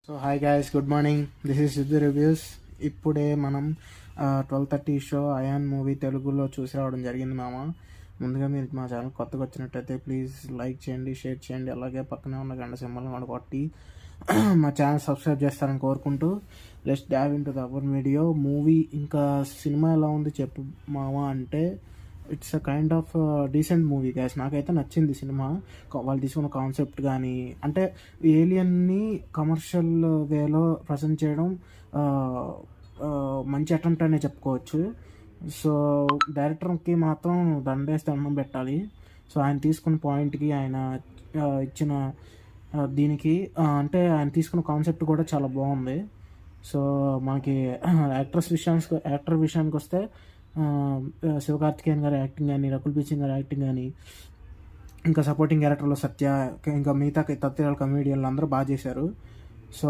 So hi guys, good morning. This is Siddhu reviews. ఇప్పుడే మనం 12:30 show ion movie తెలుగులో చూసి రావడం జరిగింది మామ. ముందుగా మీరు మా ఛానల్ కొత్తగా వచ్చినట్టయితే ప్లీజ్ లైక్ చేయండి, షేర్ చేయండి, అలాగే పక్కనే ఉన్న గంట సింబల్ని కూడా కొట్టి మా ఛానల్ సబ్స్క్రైబ్ చేస్తారని కోరుకుంటూ let's Dow in to the hour video. Movie ఇంకా సినిమా ఎలా ఉంది చెప్పు మామ అంటే it's a kind of decent movie guys. నాకైతే నచ్చింది సినిమా. వాళ్ళు తీసుకున్న కాన్సెప్ట్ కానీ, అంటే ఏలియన్ని కమర్షియల్ వేలో ప్రజెంట్ చేయడం మంచి అటెంప్ట్ అనే చెప్పుకోవచ్చు. సో డైరెక్టర్కి మాత్రం దండేస్తే అన్నం పెట్టాలి. సో ఆయన తీసుకున్న పాయింట్కి, ఆయన ఇచ్చిన దీనికి అంటే ఆయన తీసుకున్న కాన్సెప్ట్ కూడా చాలా బాగుంది. సో మనకి యాక్టర్ విషయానికి వస్తే శివకార్తికేయన్ గారి యాక్టింగ్ కానీ, రకుల్ ప్రీత్ సింగ్ గారి యాక్టింగ్ కానీ, ఇంకా సపోర్టింగ్ క్యారెక్టర్లో సత్య, ఇంకా మిగతా తత్తిరాల కమేడియన్లు అందరూ బాగా చేశారు. సో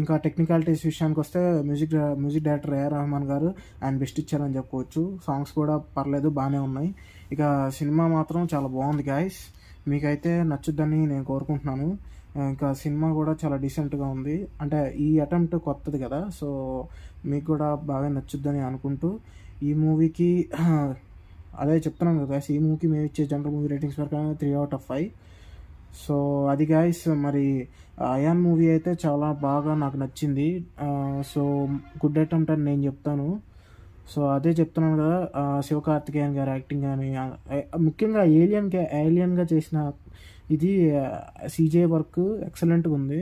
ఇంకా టెక్నికాలిటీస్ విషయానికి వస్తే మ్యూజిక్ డైరెక్టర్ ఏఆర్ రెహమాన్ గారు ఆయన బెస్ట్ ఇచ్చారని చెప్పుకోవచ్చు. సాంగ్స్ కూడా పర్లేదు, బాగానే ఉన్నాయి. ఇక సినిమా మాత్రం చాలా బాగుంది గాయస్. మీకైతే నచ్చుద్దని నేను కోరుకుంటున్నాను. ఇంకా సినిమా కూడా చాలా డీసెంట్గా ఉంది. అంటే ఈ అటెంప్ట్ కొత్తది కదా, సో మీకు కూడా బాగా నచ్చుద్దని అనుకుంటూ ఈ మూవీకి అదే చెప్తున్నాను కదా, ఈ మూవీకి మేము ఇచ్చే జనరల్ మూవీ రేటింగ్స్ ప్రకారం 3/5. సో అది గాయస్. మరి అయాన్ మూవీ అయితే చాలా బాగా నాకు నచ్చింది. సో గుడ్ అటెంప్ట్ అని నేను చెప్తాను. సో అదే చెప్తున్నాను కదా, శివకార్తికేయన్ గారి యాక్టింగ్ కానీ, ముఖ్యంగా ఏలియన్గా చేసిన ఇది సీజే వర్క్ ఎక్సలెంట్గా ఉంది.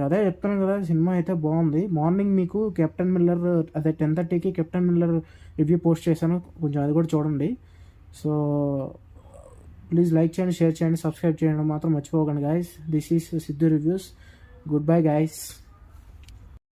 అదే చెప్తున్నాను కదా, సినిమా అయితే బాగుంది. మార్నింగ్ మీకు కెప్టెన్ మిల్లర్, అదే 10:30కి కెప్టెన్ మిల్లర్ రివ్యూ పోస్ట్ చేశాను, కొంచెం అది కూడా చూడండి. సో ప్లీజ్ లైక్ చేయండి, షేర్ చేయండి, సబ్స్క్రైబ్ చేయడం మాత్రం మర్చిపోకండి guys. This is Siddhu reviews. Good bye guys.